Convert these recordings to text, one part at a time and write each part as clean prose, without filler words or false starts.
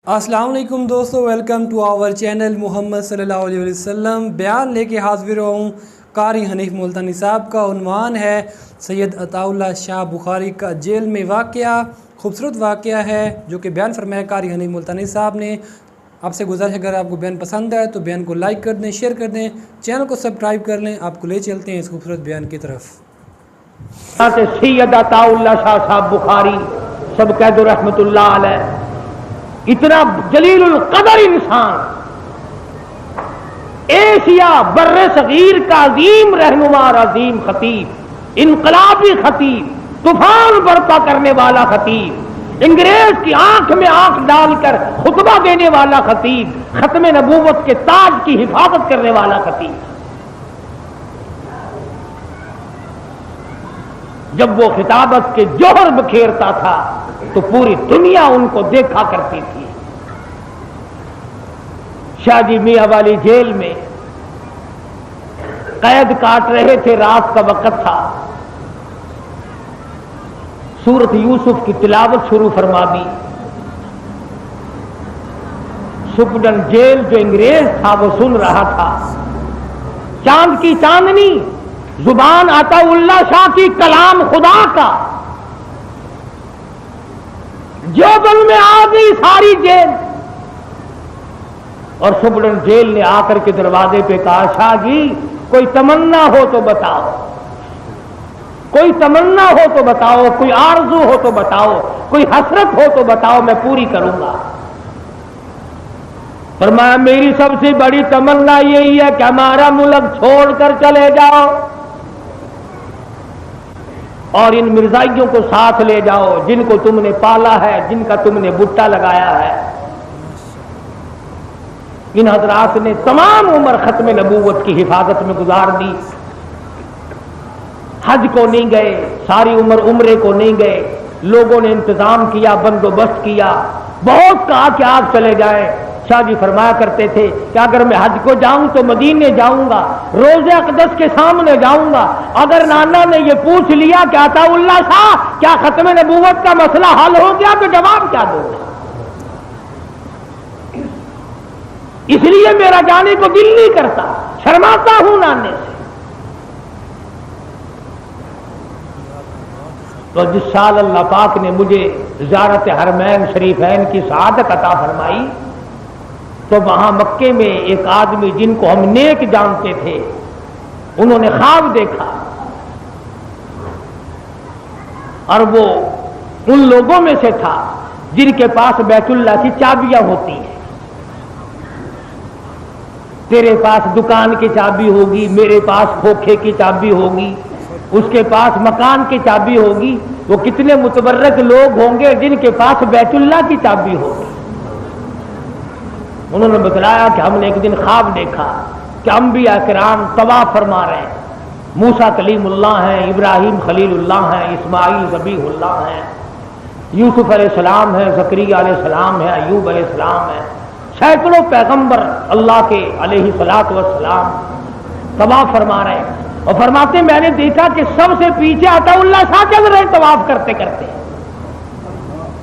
السلام علیکم دوستو، ویلکم ٹو آور چینل محمد صلی اللہ علیہ وسلم۔ بیان لے کے حاضر ہوں قاری حنیف ملتانی صاحب کا۔ عنوان ہے سید عطا اللہ شاہ بخاری کا جیل میں واقعہ۔ خوبصورت واقعہ ہے جو کہ بیان فرمایا قاری حنیف ملتانی صاحب نے۔ آپ سے گزارش ہے اگر آپ کو بیان پسند ہے تو بیان کو لائک کر دیں، شیئر کر دیں، چینل کو سبسکرائب کر لیں۔ آپ کو لے چلتے ہیں اس خوبصورت بیان کی طرف۔ سید عطا اللہ شاہ صاحب بخاری سب کہہ دو رحمت اللہ علیہ، اتنا جلیل القدر انسان، ایشیا بر صغیر کا عظیم رہنما، عظیم خطیب، انقلابی خطیب، طوفان برپا کرنے والا خطیب، انگریز کی آنکھ میں آنکھ ڈال کر خطبہ دینے والا خطیب، ختم نبوت کے تاج کی حفاظت کرنے والا خطیب۔ جب وہ خطابت کے جوہر بکھیرتا تھا تو پوری دنیا ان کو دیکھا کرتی تھی۔ شاہ جی میاں والی جیل میں قید کاٹ رہے تھے، رات کا وقت تھا، سورۃ یوسف کی تلاوت شروع فرما دی۔ سپرڈن جیل جو انگریز تھا وہ سن رہا تھا۔ چاند کی چاندنی، زبان عطا اللہ شاہ کی، کلام خدا کا، جو دل میں آ گئی ساری جیل۔ اور سپرڈن جیل نے آ کر کے دروازے پہ کہا، شاہ جی کوئی تمنا ہو تو بتاؤ، کوئی تمنا ہو تو بتاؤ، کوئی آرزو ہو تو بتاؤ، کوئی حسرت ہو تو بتاؤ، میں پوری کروں گا۔ فرمایا میری سب سے بڑی تمنا یہی ہے کہ ہمارا ملک چھوڑ کر چلے جاؤ اور ان مرزائیوں کو ساتھ لے جاؤ جن کو تم نے پالا ہے، جن کا تم نے بٹا لگایا ہے۔ ان حضرات نے تمام عمر ختم نبوت کی حفاظت میں گزار دی۔ حج کو نہیں گئے، ساری عمر عمرے کو نہیں گئے، لوگوں نے انتظام کیا، بندوبست کیا، بہت کہا کہ آپ چلے جائیں۔ شاہ جی فرمایا کرتے تھے کہ اگر میں حج کو جاؤں تو مدینے جاؤں گا، روضہ اقدس کے سامنے جاؤں گا۔ اگر نانا نے یہ پوچھ لیا کہ عطا اللہ شاہ کیا ختم نبوت کا مسئلہ حل ہو گیا تو جواب کیا دوں گا؟ اس لیے میرا جانے کو دل نہیں کرتا، شرماتا ہوں نانے سے۔ تو جس سال اللہ پاک نے مجھے زیارت حرمین شریفین کی سعادت عطا فرمائی تو وہاں مکے میں ایک آدمی جن کو ہم نیک جانتے تھے، انہوں نے خواب دیکھا، اور وہ ان لوگوں میں سے تھا جن کے پاس بیت اللہ کی چابیاں ہوتی ہیں۔ تیرے پاس دکان کی چابی ہوگی، میرے پاس کھوکھے کی چابی ہوگی، اس کے پاس مکان کی چابی ہوگی، وہ کتنے متبرک لوگ ہوں گے جن کے پاس بیت اللہ کی چابی ہوگی۔ انہوں نے بتلایا کہ ہم نے ایک دن خواب دیکھا کہ انبیاء کرام طواف فرما رہے ہیں، موسیٰ کلیم اللہ ہیں، ابراہیم خلیل اللہ ہیں، اسماعیل ذبیح اللہ ہیں، یوسف علیہ السلام ہیں، زکریا علیہ السلام ہیں، ایوب علیہ السلام ہیں، سینکڑوں پیغمبر اللہ کے علیہ الصلوۃ والسلام طواف فرما رہے ہیں۔ اور فرماتے میں نے دیکھا کہ سب سے پیچھے عطا اللہ شاہ چل رہے طواف کرتے کرتے۔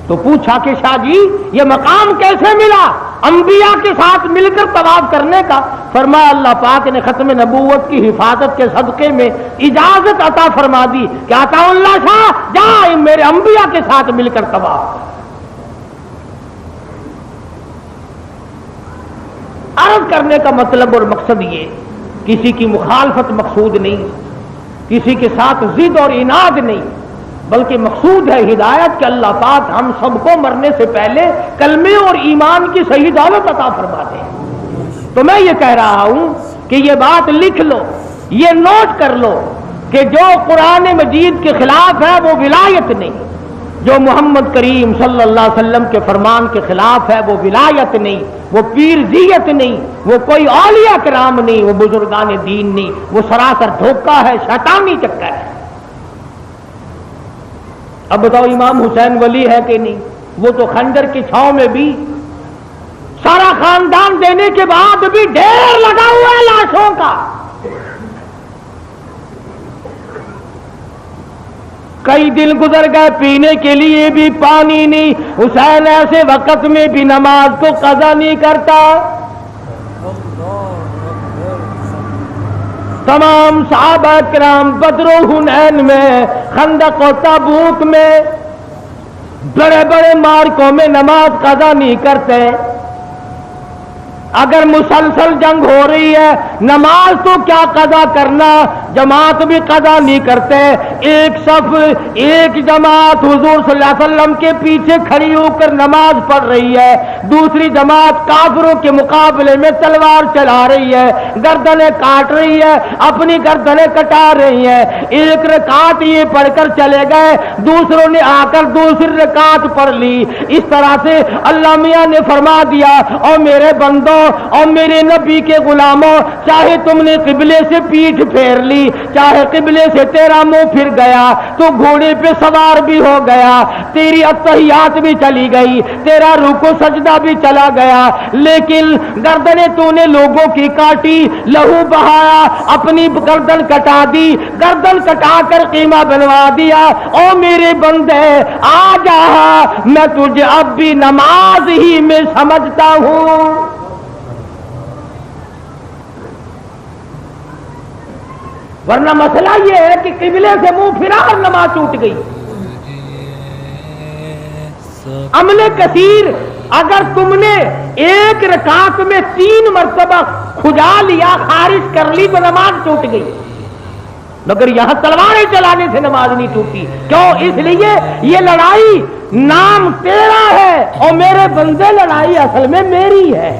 تو پوچھا کہ شاہ جی یہ مقام کیسے ملا انبیاء کے ساتھ مل کر طواف کرنے کا؟ فرمایا اللہ پاک نے ختم نبوت کی حفاظت کے صدقے میں اجازت عطا فرما دی کہ عطا اللہ شاہ جا میرے انبیاء کے ساتھ مل کر طواف کر۔ عرض کرنے کا مطلب اور مقصد یہ، کسی کی مخالفت مقصود نہیں، کسی کے ساتھ ضد اور عناد نہیں، بلکہ مقصود ہے ہدایت کہ اللہ پاک ہم سب کو مرنے سے پہلے کلمے اور ایمان کی صحیح دولت عطا فرما دے۔ تو میں یہ کہہ رہا ہوں کہ یہ بات لکھ لو، یہ نوٹ کر لو کہ جو قرآن مجید کے خلاف ہے وہ ولایت نہیں، جو محمد کریم صلی اللہ علیہ وسلم کے فرمان کے خلاف ہے وہ ولایت نہیں، وہ پیرزیت نہیں، وہ کوئی اولیاء کرام نہیں، وہ بزرگان دین نہیں، وہ سراسر دھوکہ ہے، شیطانی چکر ہے۔ اب بتاؤ امام حسین ولی ہے کہ نہیں؟ وہ تو خنجر کی چھاؤں میں بھی سارا خاندان دینے کے بعد بھی ڈھیر لگا ہوا ہے لاشوں کا۔ کئی دن گزر گئے پینے کے لیے بھی پانی نہیں. حسین ایسے وقت میں بھی نماز کو قضا نہیں کرتا. تمام صحابہ کرام بدر و حنین میں، خندق و تبوک میں، بڑے بڑے مارکوں میں نماز قضا نہیں کرتے. اگر مسلسل جنگ ہو رہی ہے نماز تو کیا قضا کرنا، جماعت بھی قضا نہیں کرتے. ایک صف ایک جماعت حضور صلی اللہ علیہ وسلم کے پیچھے کھڑی ہو کر نماز پڑھ رہی ہے، دوسری جماعت کافروں کے مقابلے میں تلوار چلا رہی ہے، گردنیں کاٹ رہی ہے، اپنی گردنیں کٹا رہی ہے. ایک رکعت یہ پڑھ کر چلے گئے، دوسروں نے آ کر دوسری رکعت پڑھ لی. اس طرح سے اللہ میاں نے فرما دیا، اور میرے بندوں اور میرے نبی کے غلاموں، چاہے تم نے قبلے سے پیٹھ پھیر لی، چاہے قبلے سے تیرا منہ پھر گیا، تو گھوڑے پہ سوار بھی ہو گیا، تیری اتحیات بھی چلی گئی، تیرا رکوع سجدہ بھی چلا گیا، لیکن گردنیں تو نے لوگوں کی کاٹی، لہو بہایا، اپنی گردن کٹا دی، گردن کٹا کر قیمہ بنوا دیا. او میرے بندے آ جا، میں تجھے اب بھی نماز ہی میں سمجھتا ہوں. ورنہ مسئلہ یہ ہے کہ قبلے سے منہ پھرا اور نماز ٹوٹ گئی. عمل کثیر، اگر تم نے ایک رکعت میں 3 مرتبہ کھجا لیا، خارج کر لی، تو نماز ٹوٹ گئی. مگر یہاں تلواریں چلانے سے نماز نہیں ٹوٹی. کیوں؟ اس لیے یہ لڑائی نام تیرا ہے، اور میرے بندے لڑائی اصل میں میری ہے.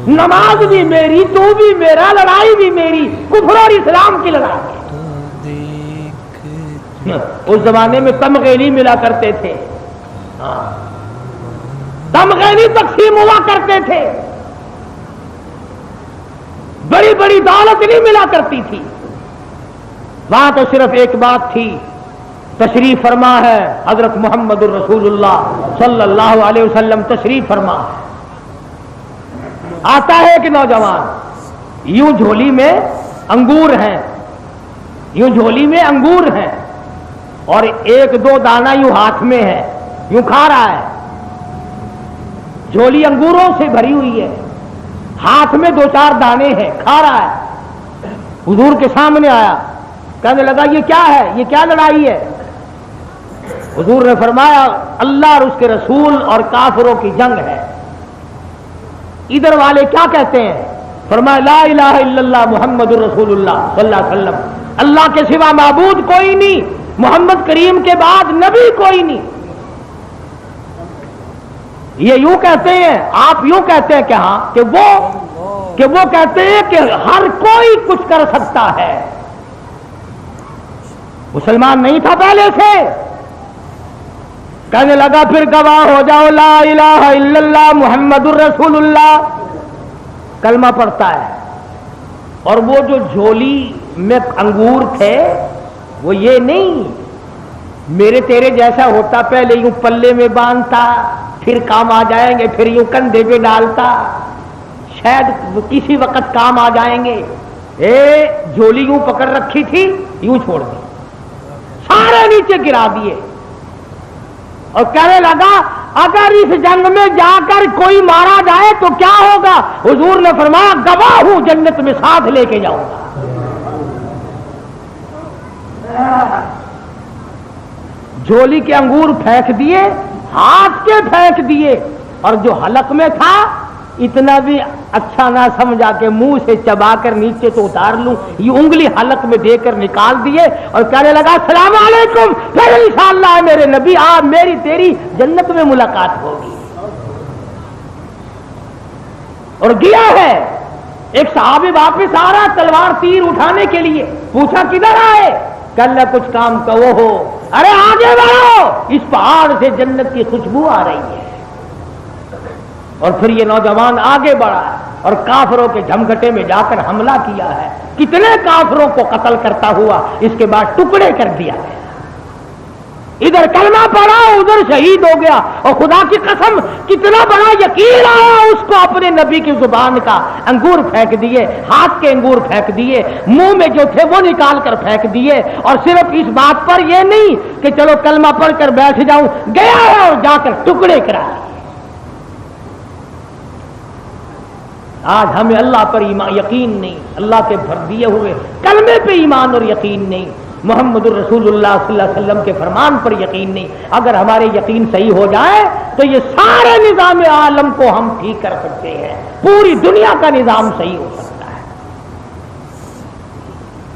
نماز بھی میری، تو بھی میرا، لڑائی بھی میری، کفر اور اسلام کی لڑائی. اس زمانے میں تمغے ملا کرتے تھے، تمغے تقسیم ہوا کرتے تھے، بڑی بڑی دولت نہیں ملا کرتی تھی. وہاں تو صرف ایک بات تھی. تشریف فرما ہے حضرت محمد الرسول اللہ صلی اللہ علیہ وسلم، تشریف فرما ہے. آتا ہے کہ نوجوان یوں جھولی میں انگور ہیں، یوں جھولی میں انگور ہیں، اور 1-2 دانہ یوں ہاتھ میں ہے، یوں کھا رہا ہے. جھولی انگوروں سے بھری ہوئی ہے، ہاتھ میں 2-4 دانے ہیں، کھا رہا ہے. حضور کے سامنے آیا، کہنے لگا یہ کیا ہے، یہ کیا لڑائی ہے؟ حضور نے فرمایا اللہ اور اس کے رسول اور کافروں کی جنگ ہے. ادھر والے کیا کہتے ہیں؟ فرمایا لا الہ الا اللہ محمد الرسول اللہ صلی اللہ علیہ وسلم، اللہ کے سوا معبود کوئی نہیں، محمد کریم کے بعد نبی کوئی نہیں. یہ یوں کہتے ہیں، آپ یوں کہتے ہیں کہ ہاں، کہ وہ کہتے ہیں کہ ہر کوئی کچھ کر سکتا ہے. مسلمان نہیں تھا پہلے سے. کہنے لگا پھر گواہ ہو جاؤ لا الہ الا اللہ محمد الرسول اللہ. کلمہ پڑھتا ہے، اور وہ جو جھولی میں انگور تھے وہ یہ نہیں میرے تیرے جیسا ہوتا، پہلے یوں پلے میں باندھتا، پھر کام آ جائیں گے، پھر یوں کندھے پہ ڈالتا، شاید کسی وقت کام آ جائیں گے. جھولی یوں پکڑ رکھی تھی، یوں چھوڑ دی، سارے نیچے گرا دیے، اور کہنے لگا اگر اس جنگ میں جا کر کوئی مارا جائے تو کیا ہوگا؟ حضور نے فرمایا گواہ ہوں، جنت میں ساتھ لے کے جاؤں گا. جھولی کے انگور پھینک دیے، ہاتھ کے پھینک دیے، اور جو حلق میں تھا اتنا بھی اچھا نہ سمجھا کہ منہ سے چبا کر نیچے تو اتار لوں، یہ انگلی حلق میں دے کر نکال دیے، اور کہنے لگا السلام علیکم، پھر انشاءاللہ میرے نبی آپ میری تیری جنت میں ملاقات ہوگی. اور گیا ہے. ایک صحابی واپس آ رہا تلوار تیر اٹھانے کے لیے، پوچھا کدھر آئے؟ کل کچھ کام کا وہ ہو. ارے آگے بڑھو، اس پہاڑ سے جنت کی خوشبو آ رہی ہے. اور پھر یہ نوجوان آگے بڑھا ہے اور کافروں کے جھمگٹے میں جا کر حملہ کیا ہے. کتنے کافروں کو قتل کرتا ہوا اس کے بعد ٹکڑے کر دیا ہے. ادھر کلمہ پڑھا ادھر شہید ہو گیا. اور خدا کی قسم کتنا بڑا یقین آیا اس کو اپنے نبی کی زبان کا. انگور پھینک دیے, ہاتھ کے انگور پھینک دیے, منہ میں جو تھے وہ نکال کر پھینک دیے. اور صرف اس بات پر یہ نہیں کہ چلو کلمہ پڑھ کر بیٹھ جاؤں, گیا اور جا کر ٹکڑے کرا. آج ہمیں اللہ پر ایمان یقین نہیں, اللہ کے دیے ہوئے کلمے پہ ایمان اور یقین نہیں, محمد الرسول اللہ صلی اللہ علیہ وسلم کے فرمان پر یقین نہیں. اگر ہمارے یقین صحیح ہو جائے تو یہ سارے نظام عالم کو ہم ٹھیک کر سکتے ہیں, پوری دنیا کا نظام صحیح ہو سکتا ہے.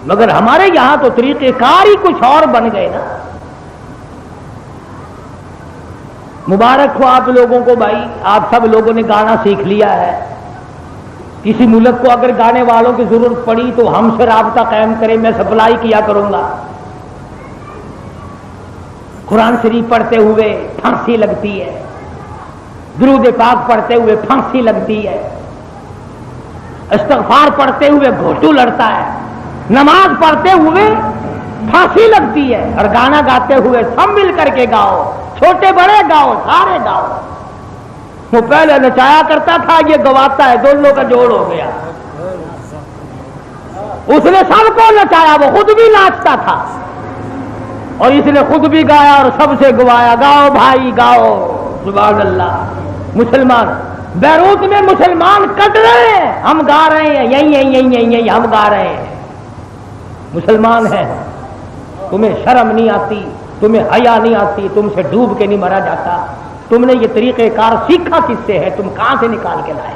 مگر ہمارے یہاں تو طریقہ کار ہی کچھ اور بن گئے نا. مبارک ہو آپ لوگوں کو بھائی, آپ سب لوگوں نے گانا سیکھ لیا ہے. کسی ملک کو اگر گانے والوں کی ضرورت پڑی تو ہم سے رابطہ قائم کرے, میں سپلائی کیا کروں گا. قرآن شریف پڑھتے ہوئے پھانسی لگتی ہے, درود پاک پڑھتے ہوئے پھانسی لگتی ہے, استغفار پڑھتے ہوئے گھوٹو لڑتا ہے, نماز پڑھتے ہوئے پھانسی لگتی ہے, اور گانا گاتے ہوئے سب مل کر کے گاؤ, چھوٹے بڑے گاؤ, سارے گاؤ. وہ پہلے نچایا کرتا تھا, یہ گواتا ہے, دونوں کا جوڑ ہو گیا. اس نے سب کو نچایا, وہ خود بھی ناچتا تھا, اور اس نے خود بھی گایا اور سب سے گوایا. گاؤ بھائی گاؤ, سبحان اللہ. مسلمان بیروت میں مسلمان کٹ رہے ہیں, ہم گا رہے ہیں, یہی ہم گا رہے ہیں. مسلمان ہیں, تمہیں شرم نہیں آتی, تمہیں حیا نہیں آتی, تم سے ڈوب کے نہیں مرا جاتا. تم نے یہ طریقہ کار سیکھا کس سے ہے, تم کہاں سے نکال کے لائے؟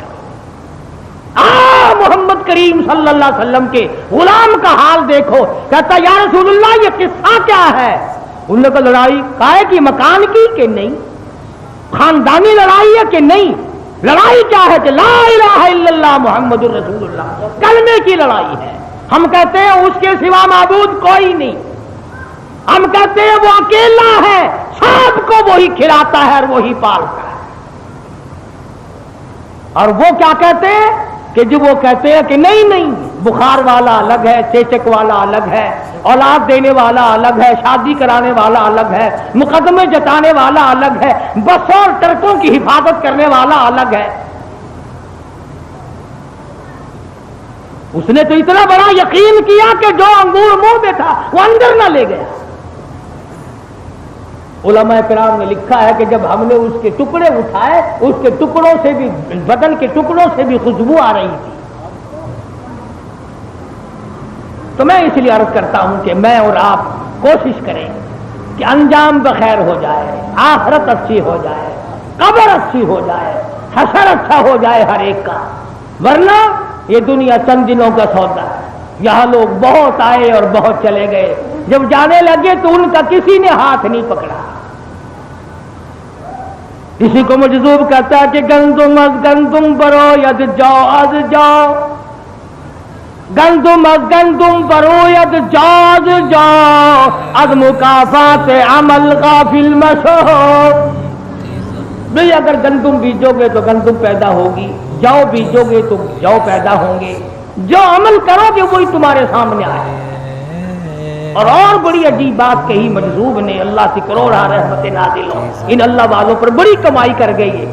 محمد کریم صلی اللہ علیہ وسلم کے غلام کا حال دیکھو. کہتا یا رسول اللہ یہ قصہ کیا ہے؟ انہوں نے کہا لڑائی کائے کی مکان کی کہ نہیں, خاندانی لڑائی ہے کہ نہیں. لڑائی کیا ہے کہ لا الہ الا اللہ محمد الرسول اللہ, کلمے کی لڑائی ہے. ہم کہتے ہیں اس کے سوا معبود کوئی نہیں, ہم کہتے ہیں وہ اکیلا ہے, سب کو وہی کھلاتا ہے اور وہی پالتا ہے. اور وہ کیا کہتے ہیں کہ جو وہ کہتے ہیں کہ نہیں بخار والا الگ ہے, چیچک والا الگ ہے, اولاد دینے والا الگ ہے, شادی کرانے والا الگ ہے, مقدمے جتانے والا الگ ہے, بسوں اور ٹرکوں کی حفاظت کرنے والا الگ ہے. اس نے تو اتنا بڑا یقین کیا کہ جو انگور منہ میں تھا وہ اندر نہ لے گیا. علماء کرام نے لکھا ہے کہ جب ہم نے اس کے ٹکڑے اٹھائے, اس کے ٹکڑوں سے بھی, بدن کے ٹکڑوں سے بھی خوشبو آ رہی تھی. تو میں اس لیے عرض کرتا ہوں کہ میں اور آپ کوشش کریں کہ انجام بخیر ہو جائے, آخرت اچھی ہو جائے, قبر اچھی ہو جائے, حشر اچھا ہو جائے ہر ایک کا. ورنہ یہ دنیا چند دنوں کا سودا ہے. یہاں لوگ بہت آئے اور بہت چلے گئے, جب جانے لگے تو ان کا کسی نے ہاتھ نہیں پکڑا. کسی کو مجذوب کہتا ہے کہ گندم از گندم برو ید جاؤ از جاؤ, گندم از گندم برو ید جاؤ از جاؤ, از مکافات عمل غافل مشو. بھئی اگر گندم بیجو گے تو گندم پیدا ہوگی, جو بیجو گے تو جو پیدا ہوں گے, جو عمل کرو گے وہی تمہارے سامنے آئے. اور بڑی عجیب بات کہی مجذوب نے, اللہ سے کروڑا رحمت نازل ہو, ان اللہ والوں پر بڑی کمائی کر گئی ہے.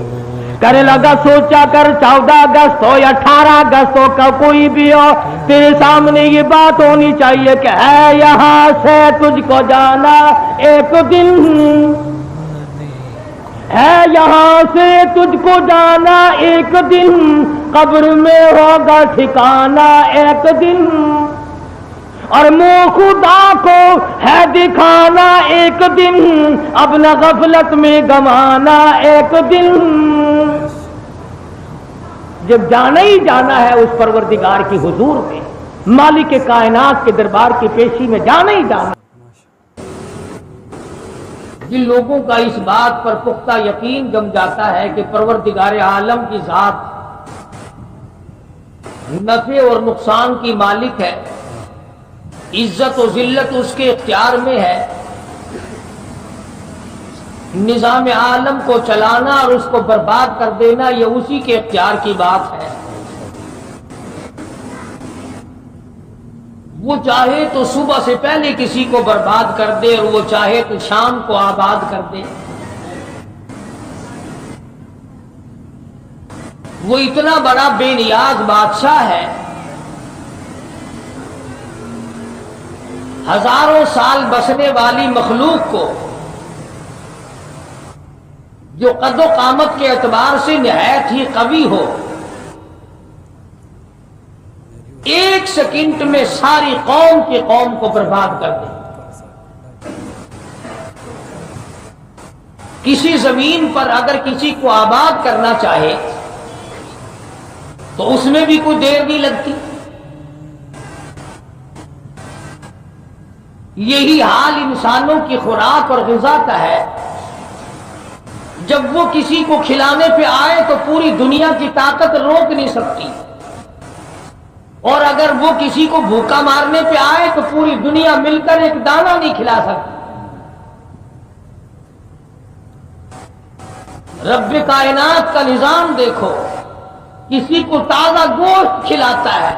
کرنے لگا سوچا کر 14 اگست ہو یا 18 اگست ہو کا کوئی بھی ہو, تیرے سامنے یہ بات ہونی چاہیے کہ ہے یہاں سے تجھ کو جانا ایک دن, ہے یہاں سے تجھ کو جانا ایک دن, قبر میں ہوگا ٹھکانا ایک دن, اور منہ خدا کو ہے دکھانا ایک دن, اب نہ غفلت میں گمانا ایک دن. جب جانا ہی جانا ہے اس پروردگار کی حضور میں, مالک کائنات کے دربار کی پیشی میں جانا ہی جانا. جن لوگوں کا اس بات پر پختہ یقین جم جاتا ہے کہ پروردگار عالم کی ذات نفع اور نقصان کی مالک ہے, عزت و ذلت اس کے اختیار میں ہے, نظام عالم کو چلانا اور اس کو برباد کر دینا یہ اسی کے اختیار کی بات ہے, وہ چاہے تو صبح سے پہلے کسی کو برباد کر دے اور وہ چاہے تو شام کو آباد کر دے. وہ اتنا بڑا بے نیاز بادشاہ ہے، ہزاروں سال بسنے والی مخلوق کو جو قد و قامت کے اعتبار سے نہایت ہی قوی ہو، ایک سیکنڈ میں ساری قوم کی قوم کو برباد کر دے. کسی زمین پر اگر کسی کو آباد کرنا چاہے تو اس میں بھی کوئی دیر نہیں لگتی. یہی حال انسانوں کی خوراک اور غذا کا ہے. جب وہ کسی کو کھلانے پہ آئے تو پوری دنیا کی طاقت روک نہیں سکتی، اور اگر وہ کسی کو بھوکا مارنے پہ آئے تو پوری دنیا مل کر ایک دانہ نہیں کھلا سکتی. رب کائنات کا نظام دیکھو، کسی کو تازہ گوشت کھلاتا ہے،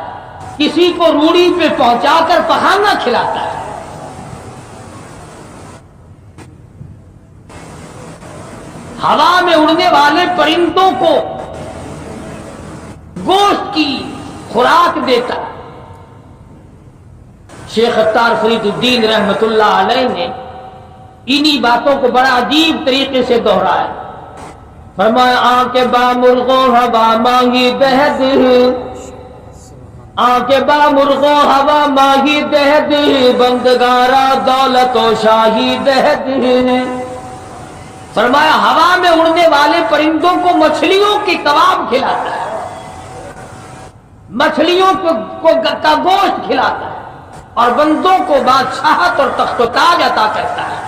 کسی کو روڑی پہ پہنچا کر پخانا کھلاتا ہے. ہوا میں اڑنے والے پرندوں کو گوشت کی خوراک دیتا ہے. شیخ عطار فرید الدین رحمت اللہ علیہ نے انہی باتوں کو بڑا عجیب طریقے سے دہرایا. فرمایا آنکھ با مرغوں ہوا مانگی دہد، آنکھ با مرغوں ہوا مانگی دہد، بندگارا دولت و شاہی دہد. فرمایا ہوا میں اڑنے والے پرندوں کو مچھلیوں کی کباب کھلاتا ہے، مچھلیوں کا گوشت کھلاتا ہے، اور بندوں کو بادشاہت اور تخت و تاج عطا کرتا ہے.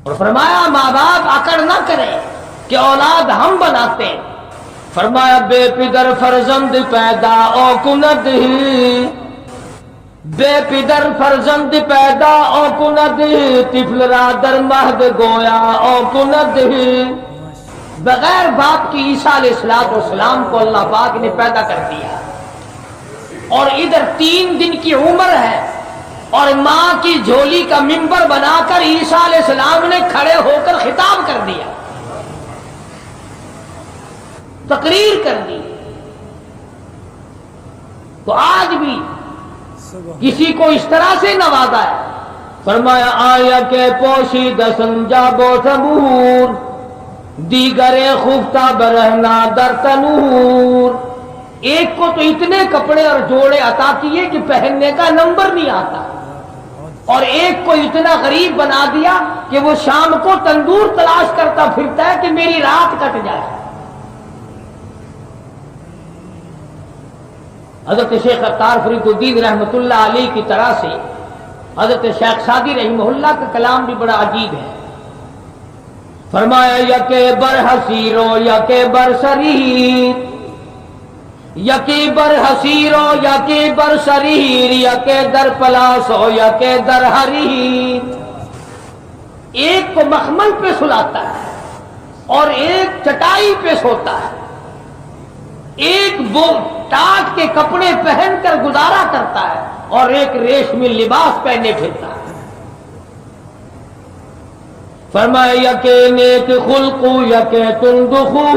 اور فرمایا ماں باپ اکڑ نہ کرے کہ اولاد ہم بناتے ہیں. فرمایا بے پدر فرزند پیدا او کند، بے پدر فرزند پیدا او کند، طفل را در مہد گویا او کند. بغیر باپ کی عیسیٰ علیہ السلام کو اللہ پاک نے پیدا کر دیا، اور ادھر 3 دن کی عمر ہے، اور ماں کی جھولی کا منبر بنا کر عیسیٰ علیہ السلام نے کھڑے ہو کر خطاب کر دیا، تقریر کر دی. تو آج بھی کسی کو اس طرح سے نوازا ہے. فرمایا آیا کہ پوشید سنجاب و تبور، دیگر خفتہ برہنا در تنور. ایک کو تو اتنے کپڑے اور جوڑے عطا کیے کہ پہننے کا نمبر نہیں آتا، اور ایک کو اتنا غریب بنا دیا کہ وہ شام کو تندور تلاش کرتا پھرتا ہے کہ میری رات کٹ جائے. حضرت شیخ عطار فرید الدین رحمت اللہ علیہ کی طرح سے حضرت شیخ سعدی رحمہ اللہ کا کلام بھی بڑا عجیب ہے. فرمایا یکے بر حسیرو یکے بر شریر، یکی بر حسیرو یکی بر شریر، یکے در پلاسو یکے در حریر. ایک کو مخمل پہ سلاتا ہے اور ایک چٹائی پہ سوتا ہے، ایک وہ ٹاٹ کے کپڑے پہن کر گزارا کرتا ہے اور ایک ریشمی لباس پہنے پھرتا ہے. فرمایا یکے نیک خلقو یکے تندخو،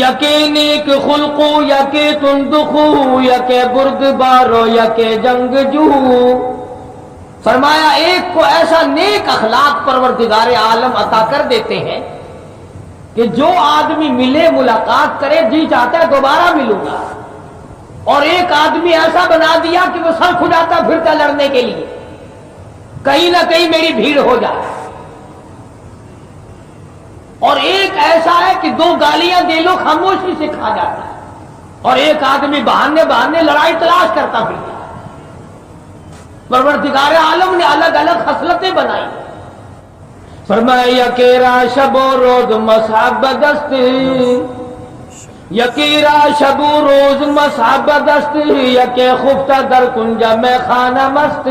یکے نیک خلقو یکے تندخو، یکے بردبارو یکے جنگ جو. فرمایا ایک کو ایسا نیک اخلاق پروردگار عالم عطا کر دیتے ہیں کہ جو آدمی ملے ملاقات کرے جی چاہتا ہے دوبارہ ملوں گا، اور ایک آدمی ایسا بنا دیا کہ وہ سر کھجاتا پھرتا لڑنے کے لیے، کہیں نہ کہیں میری بھیڑ ہو جائے. اور ایک ایسا ہے کہ 2 گالیاں دے لو خاموشی سے کھا جاتا ہے، اور ایک آدمی بہانے بہانے لڑائی تلاش کرتا پھرتا ہے. پروردگار عالم نے الگ الگ خصلتیں بنائی. فرمایا یکیرا شب و روز مصحب دست، یکیرا شب و روز مصحب دست، یکے خفتہ در کنجا میں خانہ مست.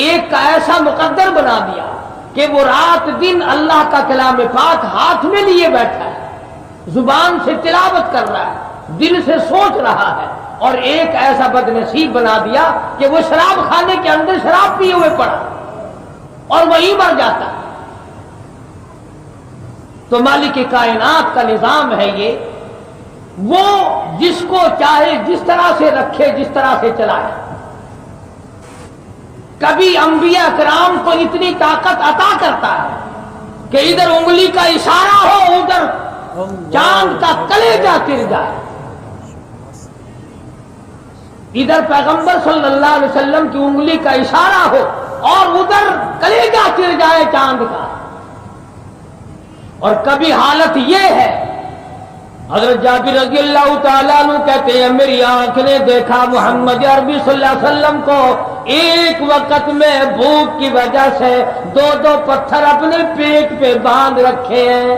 ایک کا ایسا مقدر بنا دیا کہ وہ رات دن اللہ کا کلام پاک ہاتھ میں لیے بیٹھا ہے، زبان سے تلاوت کر رہا ہے، دل سے سوچ رہا ہے، اور ایک ایسا بدنصیب بنا دیا کہ وہ شراب خانے کے اندر شراب پیے ہوئے پڑا اور وہی مر جاتا. تو مالک کائنات کا نظام ہے یہ، وہ جس کو چاہے جس طرح سے رکھے، جس طرح سے چلائے. کبھی انبیاء کرام کو اتنی طاقت عطا کرتا ہے کہ ادھر انگلی کا اشارہ ہو ادھر چاند کا کلیجہ گر جائے. ادھر پیغمبر صلی اللہ علیہ وسلم کی انگلی کا اشارہ ہو اور ادھر کلیجہ گر جائے چاند کا. اور کبھی حالت یہ ہے، حضرت جابر رضی اللہ تعالیٰ عنہ کہتے ہیں میری آنکھ نے دیکھا محمد عربی صلی اللہ علیہ وسلم کو ایک وقت میں بھوک کی وجہ سے 2 پتھر اپنے پیٹ پہ باندھ رکھے ہیں.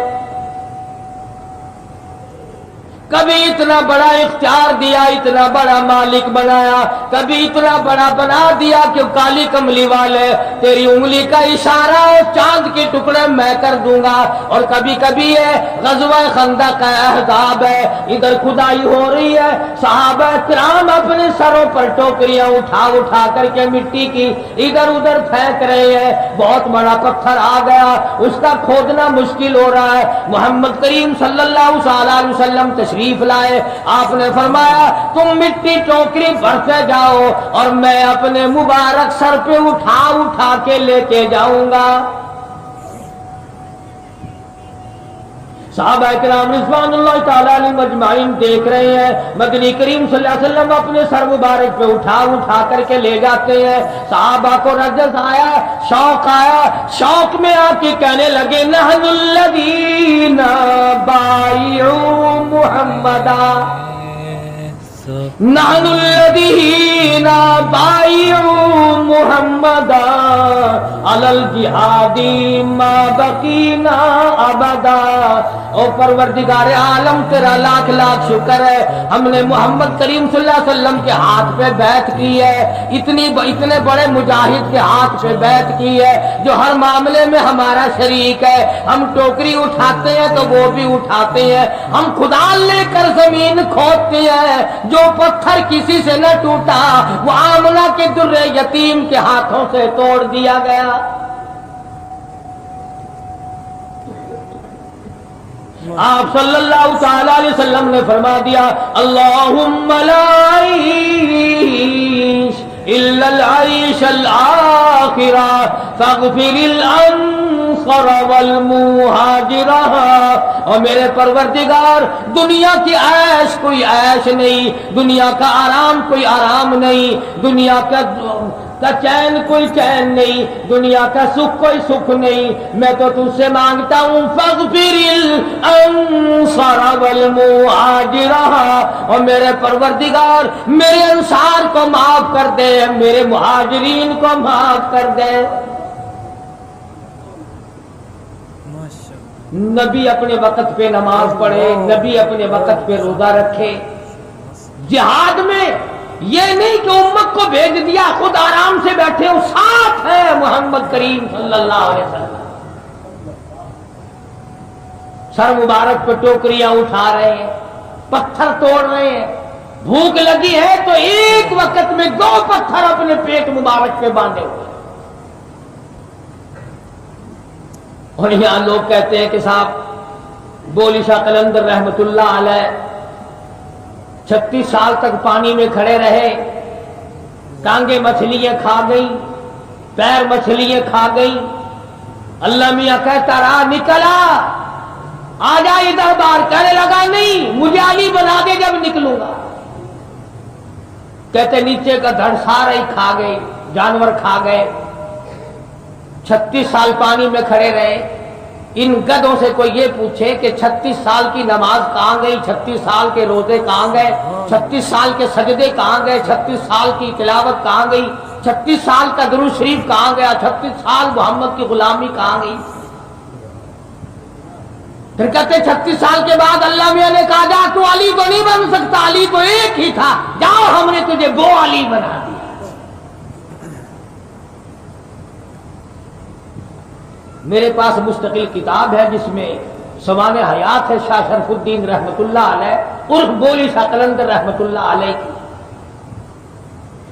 کبھی اتنا بڑا اختیار دیا، اتنا بڑا مالک بنایا، کبھی اتنا بڑا بنا دیا کہ کالی کملی والے تیری انگلی کا اشارہ اور چاند کے ٹکڑے میں کر دوں گا. اور کبھی کبھی یہ غزوہ خندق کا احزاب ہے، ادھر کھدائی ہو رہی ہے، صحابہ کرام اپنے سروں پر ٹوکریاں اٹھا اٹھا کر کے مٹی کی ادھر ادھر پھینک رہے ہیں. بہت بڑا پتھر آ گیا، اس کا کھودنا مشکل ہو رہا ہے. محمد کریم صلی اللہ علیہ وسلم تشریف لائے. آپ نے فرمایا تم مٹی ٹوکری بھرتے جاؤ اور میں اپنے مبارک سر پہ اٹھا اٹھا کے لے کے جاؤں گا. صحابہ کرام رضوان اللہ تعالیٰ علیہم اجمعین دیکھ رہے ہیں مدنی کریم صلی اللہ علیہ وسلم اپنے سر مبارک پہ اٹھا اٹھا کر کے لے جاتے ہیں. صحابہ کو رجس آیا، شوق آیا، شوق میں آ کے کہنے لگے نحن الذین بایعوا محمدا، نحن الذین بایعوا محمدا علی الجہاد ما بقینا ابدا. او پروردگار عالم تیرا لاکھ لاکھ شکر ہے، ہم نے محمد کریم صلی اللہ علیہ وسلم کے ہاتھ پہ بیعت کی ہے، اتنے بڑے مجاہد کے ہاتھ پہ بیعت کی ہے جو ہر معاملے میں ہمارا شریک ہے. ہم ٹوکری اٹھاتے ہیں تو وہ بھی اٹھاتے ہیں، ہم کھدال لے کر زمین کھودتے ہیں. جو پتھر کسی سے نہ ٹوٹا وہ آمنہ کے در یتیم کے ہاتھوں سے توڑ دیا گیا. آپ صلی اللہ تعالی علیہ وسلم نے فرما دیا اللہم لا عیش الا العیش الآخرہ فاغفر الانصر والمہاجرہ. اور میرے پروردگار دنیا کی عیش کوئی عیش نہیں، دنیا کا آرام کوئی آرام نہیں، دنیا کا چین کوئی چین نہیں، دنیا کا سکھ کوئی سکھ نہیں. میں تو تجھ سے مانگتا ہوں فاغفر الانصار والمہاجرہ، اور میرے پروردگار میرے انصار کو معاف کر دے، میرے مہاجرین کو معاف کر دے. نبی اپنے وقت پہ نماز پڑھے، نبی اپنے وقت پہ روزہ رکھے. جہاد میں یہ نہیں کہ امت کو بھیج دیا خود آرام سے بیٹھے ہو، ساتھ ہے محمد کریم صلی اللہ علیہ وسلم. سر مبارک پہ ٹوکریاں اٹھا رہے ہیں، پتھر توڑ رہے ہیں. بھوک لگی ہے تو ایک وقت میں 2 پتھر اپنے پیٹ مبارک پہ باندھے ہوئے. اور یہاں لوگ کہتے ہیں کہ صاحب بولی شاہ قلندر رحمت اللہ علیہ 36 سال تک پانی میں کھڑے رہے، ٹانگیں مچھلیاں کھا گئی، پیر مچھلیاں کھا گئی. اللہ میاں کہتا رہا نکلا آ جا ادھر باہر، کہنے لگا نہیں مجھے علی بنا دے جب نکلوں گا. کہتے نیچے کا دھڑ سارا ہی کھا گئے، جانور کھا گئے. 36 سال پانی میں کھڑے رہے. ان گدوں سے کوئی یہ پوچھے کہ 36 سال کی نماز کہاں گئی، 36 سال کے روزے کہاں گئے، 36 سال کے سجدے کہاں گئے، 36 سال کی تلاوت کہاں گئی، 36 سال کا درود شریف کہاں گیا، 36 سال محمد کی غلامی کہاں گئی. پھر کہتے 36 سال کے بعد اللہ میاں نے کہا جا تو علی تو نہیں بن سکتا، علی تو ایک ہی تھا، جاؤ ہم نے تجھے 2 علی بنا دیا. میرے پاس مستقل کتاب ہے جس میں سوان حیات ہے شاہ شرف الدین رحمت اللہ علیہ عرف بولی شاہ قلندر رحمت اللہ علیہ کی.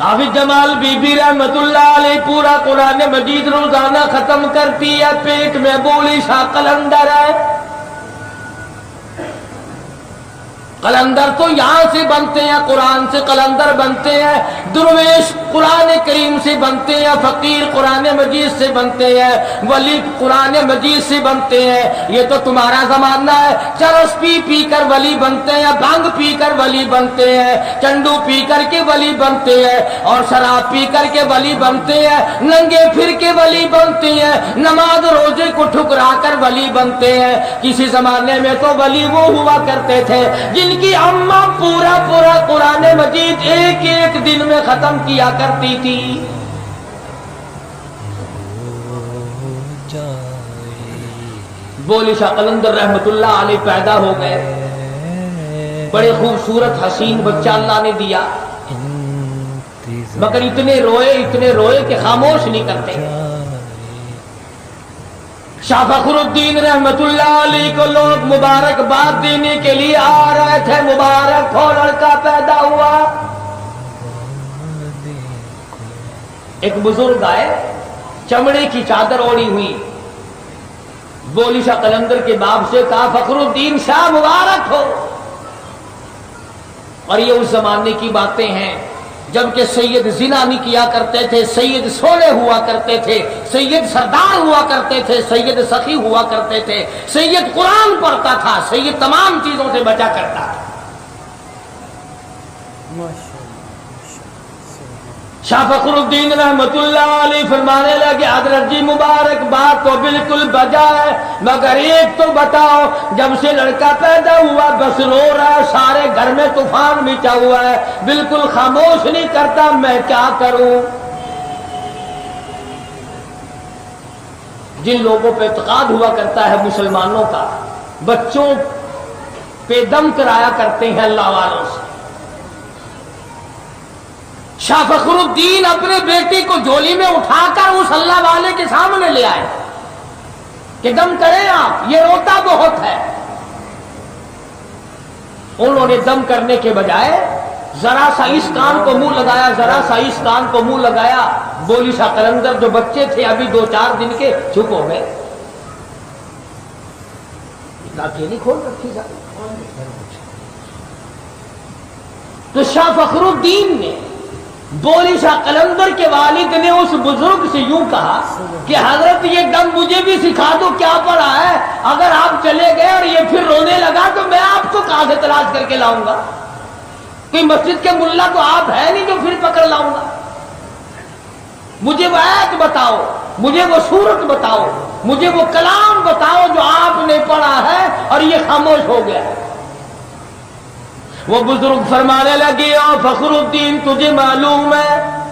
حافظ جمال بی بی رحمت اللہ علیہ پورا قرآن مجید روزانہ ختم کرتی ہے، پیٹ میں بولی شاہ قلندر ہے۔ قلندر تو یہاں سے بنتے ہیں، قرآن سے قلندر بنتے ہیں، درویش قرآن کریم سے بنتے ہیں، فقیر قرآن مجید سے بنتے ہیں، ولی قرآن مجید سے بنتے ہیں۔ یہ تو تمہارا زمانہ ہے، چرس پی پی کر ولی بنتے ہیں، بھنگ پی کر ولی بنتے ہیں، چنڈو پی کر کے ولی بنتے ہیں، اور شراب پی کر کے ولی بنتے ہیں، ننگے پھر کے ولی بنتے ہیں، نماز روزے کو ٹھکرا کر ولی بنتے ہیں۔ کسی زمانے میں تو ولی وہ ہوا کرتے تھے جن کی اماں پورا قرآن مجید ایک ایک دن میں ختم کیا کرتی تھی۔ بولی شاہ قلندر رحمت اللہ علیہ پیدا ہو گئے، بڑے خوبصورت حسین بچہ اللہ نے دیا، مگر اتنے روئے کہ خاموش نہیں کرتے۔ شاہ فخر الدین رحمت اللہ علیہ کو لوگ مبارکباد دینے کے لیے آ رہے تھے، مبارک ہو لڑکا پیدا ہوا۔ ایک بزرگ آئے، چمڑے کی چادر اوڑھی ہوئی، بولی شاہ قلندر کے باپ سے کہا فخر الدین شاہ مبارک ہو۔ اور یہ اس زمانے کی باتیں ہیں جبکہ سید زنا نہیں کیا کرتے تھے، سید سولے ہوا کرتے تھے، سید سردار ہوا کرتے تھے، سید سخی ہوا کرتے تھے، سید قرآن پڑھتا تھا، سید تمام چیزوں سے بچا کرتا تھا۔ شاہ فخر الدین رحمت اللہ علیہ فرمانے لگے حضرت جی مبارک بات تو بالکل بجا ہے، مگر ایک تو بتاؤ، جب سے لڑکا پیدا ہوا بس رو رہا ہے، سارے گھر میں طوفان مچا ہوا ہے، بالکل خاموش نہیں کرتا، میں کیا کروں؟ جن لوگوں پہ اعتقاد ہوا کرتا ہے مسلمانوں کا، بچوں پہ دم کرایا کرتے ہیں اللہ والوں سے۔ شاہ فخر الدین اپنے بیٹی کو جھولی میں اٹھا کر اس اللہ والے کے سامنے لے آئے کہ دم کریں آپ، یہ روتا بہت ہے۔ انہوں نے دم کرنے کے بجائے ذرا سا اس کان کو منہ لگایا، ذرا سا اس کان کو منہ لگایا، بولی شاہ قلندر جو بچے تھے ابھی 2-4 دن کے چپ ہو گئے۔ لاٹھی نہیں کھول رکھی جاتی۔ تو شاہ فخر الدین نے، بولی شاہ قلندر کے والد نے اس بزرگ سے یوں کہا کہ حضرت یہ دم مجھے بھی سکھا دو، کیا پڑا ہے؟ اگر آپ چلے گئے اور یہ پھر رونے لگا تو میں آپ کو کہاں سے تلاش کر کے لاؤں گا؟ کوئی مسجد کے ملا تو آپ ہے نہیں جو پھر پکڑ لاؤں گا۔ مجھے وہ آیت بتاؤ، مجھے وہ سورت بتاؤ، مجھے وہ کلام بتاؤ جو آپ نے پڑھا ہے اور یہ خاموش ہو گیا۔ وہ بزرگ فرمانے لگے او فخر الدین تجھے معلوم ہے،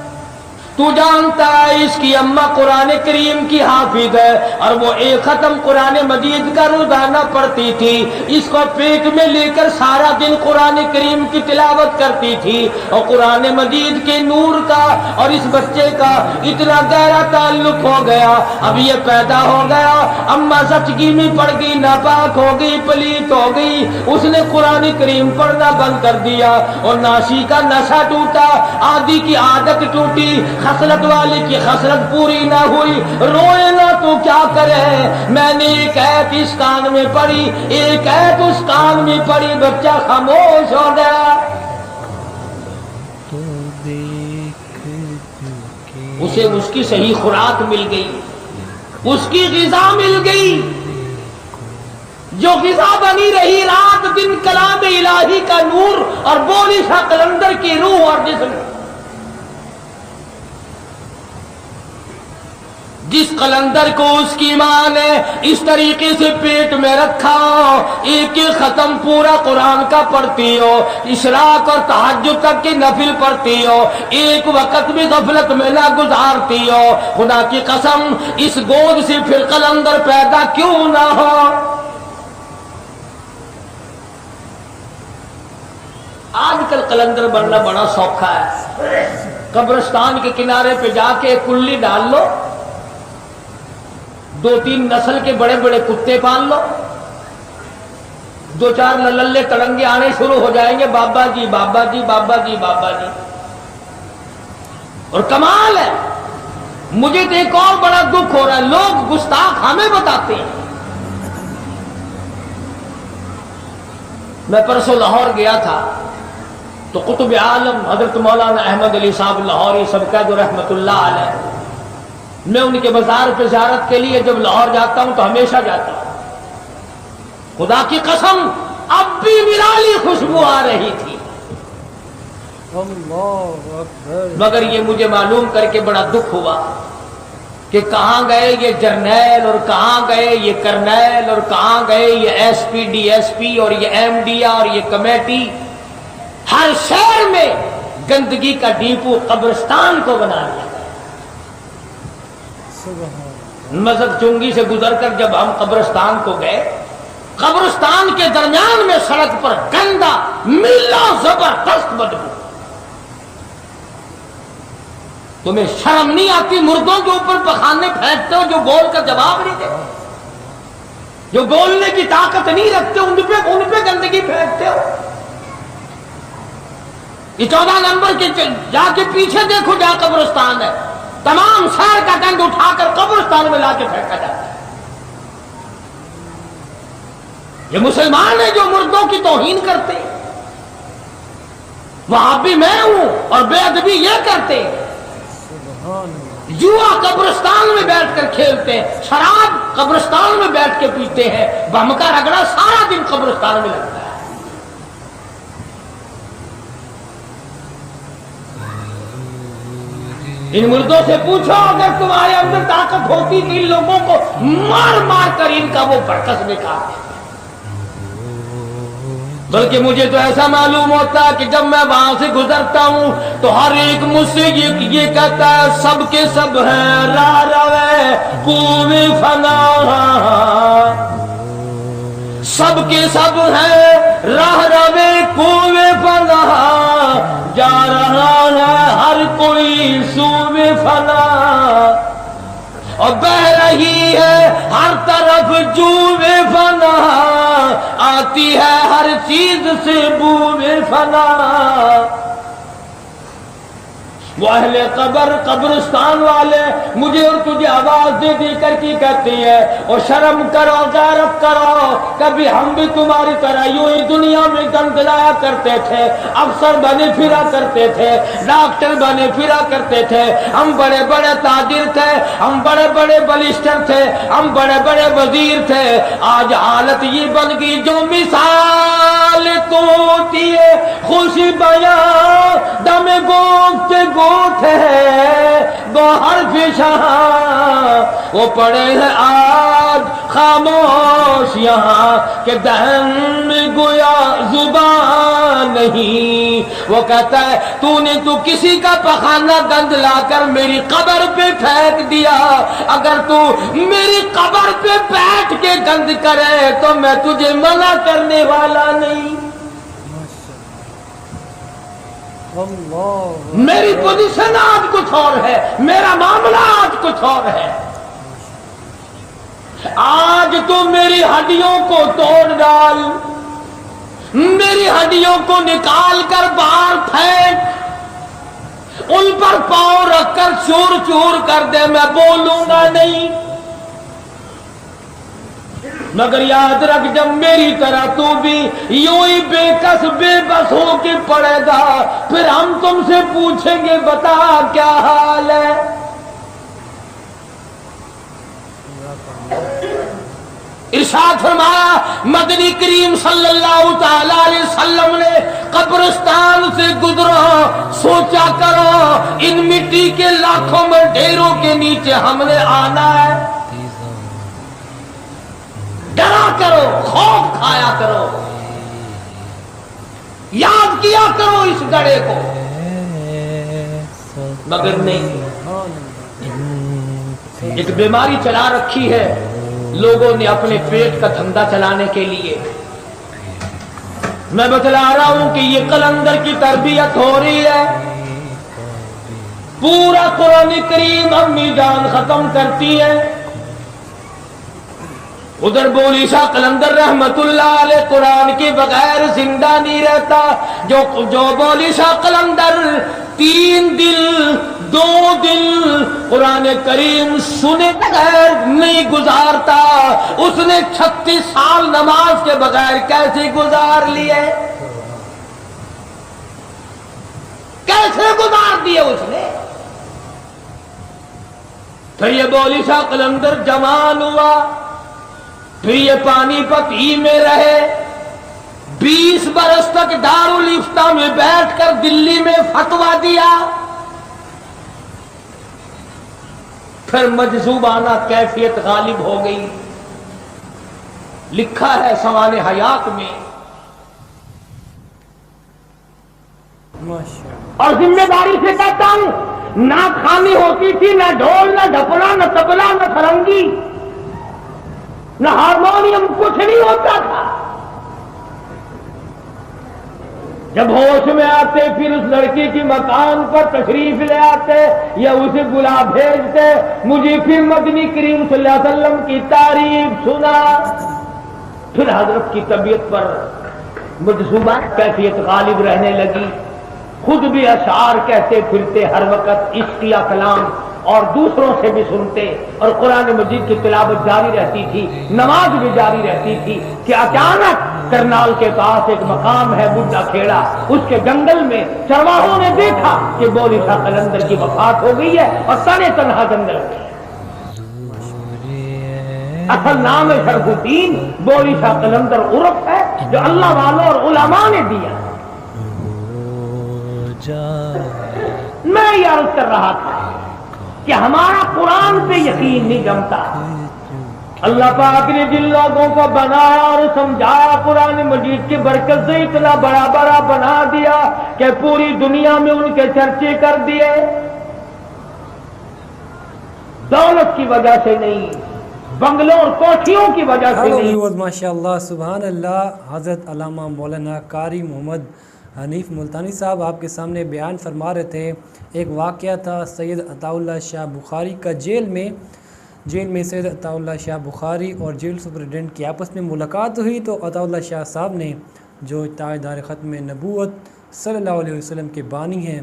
تو جانتا ہے اس کی اماں قرآن کریم کی حافظ ہے اور وہ ایک ختم قرآن مجید کا روزانہ پڑھتی تھی، اس کو پیٹ میں لے کر سارا دن قرآن کریم کی تلاوت کرتی تھی، اور قرآن مجید کے نور کا اور اس بچے کا اتنا گہرا تعلق ہو گیا، اب یہ پیدا ہو گیا، اماں سچگی میں پڑ گئی، ناپاک ہو گئی، پلیت ہو گئی، اس نے قرآن کریم پڑھنا بند کر دیا اور ناشی کا نشہ ٹوٹا، عادی کی عادت ٹوٹی، خصلت والی کی خصلت پوری نہ ہوئی، روئے نہ تو کیا کرے؟ میں نے ایک ایت اس کان میں پڑھی، ایک ایت اس کان میں پڑھی، بچہ خاموش ہو گیا۔ اسے اس کی صحیح خوراک مل گئی، اس کی غذا مل گئی، جو غذا بنی رہی رات دن کلام الہی کا نور اور بولی شاہ قلندر کی روح اور جسم۔ جس قلندر کو اس کی ماں نے اس طریقے سے پیٹ میں رکھا، ایک ایک ختم پورا قرآن کا پڑھتی ہو، اشراق اور تہجد تک کی نفل پڑھتی ہو، ایک وقت بھی غفلت میں نہ گزارتی ہو، خدا کی قسم اس گود سے پھر قلندر پیدا کیوں نہ ہو۔ آج کل قلندر بننا بڑا سوکھا ہے، قبرستان کے کنارے پہ جا کے ایک کلی ڈال لو، 2-3 نسل کے بڑے بڑے کتے پال لو، 2-4 للے تڑنگے آنے شروع ہو جائیں گے، بابا جی بابا جی بابا جی بابا جی۔ اور کمال ہے، مجھے تو ایک اور بڑا دکھ ہو رہا ہے، لوگ گستاخ ہمیں بتاتے ہیں۔ میں پرسوں لاہور گیا تھا تو قطب عالم حضرت مولانا احمد علی صاحب لاہوری سب قید رحمت اللہ علیہ، میں ان کے مزار پہ زیارت کے لیے جب لاہور جاتا ہوں تو ہمیشہ جاتا ہوں، خدا کی قسم اب بھی نرالی خوشبو آ رہی تھی، اللہ اکبر۔ مگر یہ مجھے معلوم کر کے بڑا دکھ ہوا کہ کہاں گئے یہ جرنیل اور کہاں گئے یہ کرنیل اور کہاں گئے یہ S P D S P اور یہ ایم ڈی اور یہ کمیٹی۔ ہر شہر میں گندگی کا ڈیپو قبرستان کو بنا لیا۔ مسجد چنگی سے گزر کر جب ہم قبرستان کو گئے، قبرستان کے درمیان میں سڑک پر گندا میلا زبردست بدبو۔ تمہیں شرم نہیں آتی؟ مردوں کے اوپر پخانے پھینکتے ہو جو بول کر جواب نہیں دیتے، جو بولنے کی طاقت نہیں رکھتے، ان پہ گندگی پھینکتے ہو۔ یہ 14 نمبر کے جا کے پیچھے دیکھو جہاں قبرستان ہے، تمام شہر کا گند اٹھا کر قبرستان میں لا کے پھینکا جاتا ہے۔ یہ مسلمان ہیں جو مردوں کی توہین کرتے ہیں، وہاں بھی میں ہوں اور بے ادبی یہ کرتے ہیں۔ جوا قبرستان میں بیٹھ کر کھیلتے ہیں، شراب قبرستان میں بیٹھ کے پیتے ہیں، بم کا رگڑا سارا دن قبرستان میں لگتا ہے۔ ان مردوں سے پوچھو اگر تمہارے اندر طاقت ہوتی کہ ان لوگوں کو مار مار کر ان کا وہ برکس نکال دے۔ بلکہ مجھے تو ایسا معلوم ہوتا ہے کہ جب میں وہاں سے گزرتا ہوں تو ہر ایک مجھ سے یہ کہتا ہے سب کے سب ہیں راہ روے کوئے فنا، سب کے سب ہیں راہ روے کوئے فنا، جا رہا ہے ہر کوئی سوئے فنا، اور بہ رہی ہے ہر طرف جوئے فنا، آتی ہے ہر چیز سے بوئے فنا۔ وہ اہل قبر قبرستان والے مجھے اور تجھے آواز دے دے کر کی کہتی ہے اور شرم کرو غیرت کرو، کبھی ہم بھی تمہاری طرح یوں ہی دنیا میں گند لایا کرتے تھے، افسر بنے پھرا کرتے تھے، ڈاکٹر بنے پھرا کرتے تھے، ہم بڑے بڑے تاجر تھے، ہم بڑے بڑے بلسٹر تھے، ہم بڑے بڑے وزیر تھے، آج حالت یہ بن گئی جو مثال تو ہوتی ہے خوشی بیاں دم گوشت گوٹ ہے وہ حرف شاہ، وہ پڑے ہیں آج خاموش یہاں کہ دہن میں گویا زبان نہیں۔ وہ کہتا ہے تو کسی کا پخانہ گند لا کر میری قبر پہ پھینک دیا، اگر تو میری قبر پہ بیٹھ کے گند کرے تو میں تجھے منع کرنے والا نہیں۔ میری پوزیشن آج کچھ اور ہے، میرا معاملہ آج کچھ اور ہے۔ آج تو میری ہڈیوں کو توڑ ڈال، میری ہڈیوں کو نکال کر باہر پھینک، ان پر پاؤں رکھ کر چور چور کر دے، میں بولوں گا نہیں۔ مگر یاد رکھ جب میری طرح تو بھی یوں ہی بے کس بے بس ہو کے پڑے گا، پھر ہم تم سے پوچھیں گے بتا کیا حال ہے۔ ارشاد فرمایا مدنی کریم صلی اللہ تعالی علیہ وسلم نے قبرستان سے گزرو، سوچا کرو ان مٹی کے لاکھوں میں ڈھیروں کے نیچے ہم نے آنا ہے، ڈرا کرو، خوف کھایا کرو، یاد کیا کرو اس گڑھے کو، مگر نہیں۔ ایک بیماری چلا رکھی ہے لوگوں نے اپنے پیٹ کا دھندا چلانے کے لیے۔ میں بتلا رہا ہوں کہ یہ قلندر کی تربیت ہو رہی ہے، پورا قرآن کریم امی جان ختم کرتی ہے، ادھر بولی شاہ قلندر رحمت اللہ علیہ قرآن کے بغیر زندہ نہیں رہتا، جو بولی شاہ قلندر 3 دن 2 دن قرآن کریم سنے بغیر نہیں گزارتا. اس نے 36 سال نماز کے بغیر کیسے گزار لیے؟ کیسے گزار دیے اس نے؟ پھر یہ بولی شاہ قلندر جوان ہوا، پھر یہ پانی پت ہی میں رہے، 20 برس تک دارالفتہ میں بیٹھ کر دلی میں فتویٰ دیا. پھر مجذوبانہ کیفیت غالب ہو گئی. لکھا ہے سوانح حیات میں. اور ذمہ داری سے کہتا ہوں، نہ خانی ہوتی تھی، نہ ڈھول، نہ ڈھپلا، نہ تبلا، نہ فرنگی، نہ ہارمونیم، کچھ نہیں ہوتا تھا. جب ہوش میں آتے پھر اس لڑکی کی مکان پر تشریف لے آتے یا اسے بلا بھیجتے، مجھے پھر مدنی کریم صلی اللہ علیہ وسلم کی تعریف سنا. پھر حضرت کی طبیعت پر مجذوبہ کیفیت غالب رہنے لگی. خود بھی اشعار کہتے پھرتے ہر وقت، عشقیہ کلام، اور دوسروں سے بھی سنتے، اور قرآن مجید کی تلاوت جاری رہتی تھی، نماز بھی جاری رہتی تھی. کہ اچانک کرنال کے پاس ایک مقام ہے بڈھا کھیڑا، اس کے جنگل میں چرواہوں نے دیکھا کہ بولی شاہ قلندر کی وفات ہو گئی ہے اور تنے تنہا جنگل میں. اصل نام ہے شرف الدین، بولی شاہ قلندر عرف ہے جو اللہ والوں اور علماء نے دیا. میں یہ عرض کر رہا تھا کہ ہمارا قرآن پہ یقین نہیں جمتا. اللہ پاک نے جن لوگوں کو بنایا اور سمجھایا، قرآن مجید کی برکت سے اتنا بڑا بڑا بنا دیا کہ پوری دنیا میں ان کے چرچے کر دیے. دولت کی وجہ سے نہیں، بنگلوں اور کوٹھیوں کی وجہ سے نہیں. ماشاء اللہ، سبحان اللہ. حضرت علامہ مولانا قاری محمد حنیف ملتانی صاحب آپ کے سامنے بیان فرما رہے تھے. ایک واقعہ تھا سید عطا اللہ شاہ بخاری کا. جیل میں سید عطا اللہ شاہ بخاری اور جیل سپرنٹینڈنٹ کی آپس میں ملاقات ہوئی تو عطا اللہ شاہ صاحب نے، جو تاجدار ختم نبوت صلی اللہ علیہ وسلم کے بانی ہیں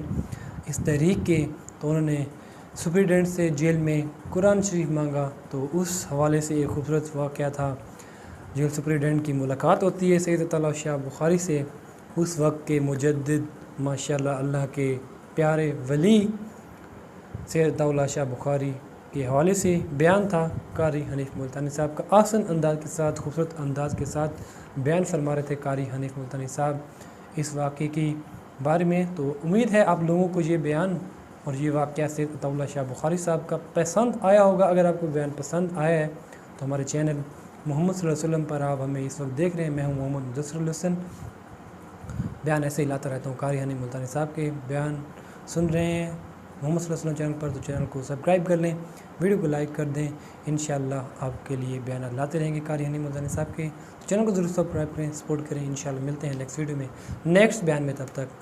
اس تحریک کے، تو انہوں نے سپرنٹینڈنٹ سے جیل میں قرآن شریف مانگا. تو اس حوالے سے ایک خوبصورت واقعہ تھا. جیل سپرنٹینڈنٹ کی ملاقات ہوتی ہے سید عطا اللہ شاہ بخاری سے. اس وقت کے مجدد ماشاءاللہ اللہ کے پیارے ولی سید عطا اللہ شاہ بخاری کے حوالے سے بیان تھا. قاری حنیف ملتانی صاحب کا آسن انداز کے ساتھ، خوبصورت انداز کے ساتھ بیان فرما رہے تھے قاری حنیف ملتانی صاحب اس واقعے کی بارے میں. تو امید ہے آپ لوگوں کو یہ بیان اور یہ واقعہ سید عطا اللہ شاہ بخاری صاحب کا پسند آیا ہوگا. اگر آپ کو بیان پسند آیا ہے تو ہمارے چینل محمد صلی اللہ علیہ وسلم پر آپ ہمیں اس وقت دیکھ رہے ہیں. میں ہوں محمد مدثر الحسن. بیان ایسے ہی لاتا رہتا ہوں. قاری حنیف ملتانی صاحب کے بیان سن رہے ہیں محمد صلی اللہ علیہ وسلم چینل پر، تو چینل کو سبسکرائب کر لیں، ویڈیو کو لائک کر دیں. انشاءاللہ آپ کے لیے بیانات لاتے رہیں گے قاری حنیف ملتانی صاحب کے. تو چینل کو ضرور سبسکرائب کریں، سپورٹ کریں. انشاءاللہ ملتے ہیں نیکسٹ ویڈیو میں نیکسٹ بیان میں. تب تک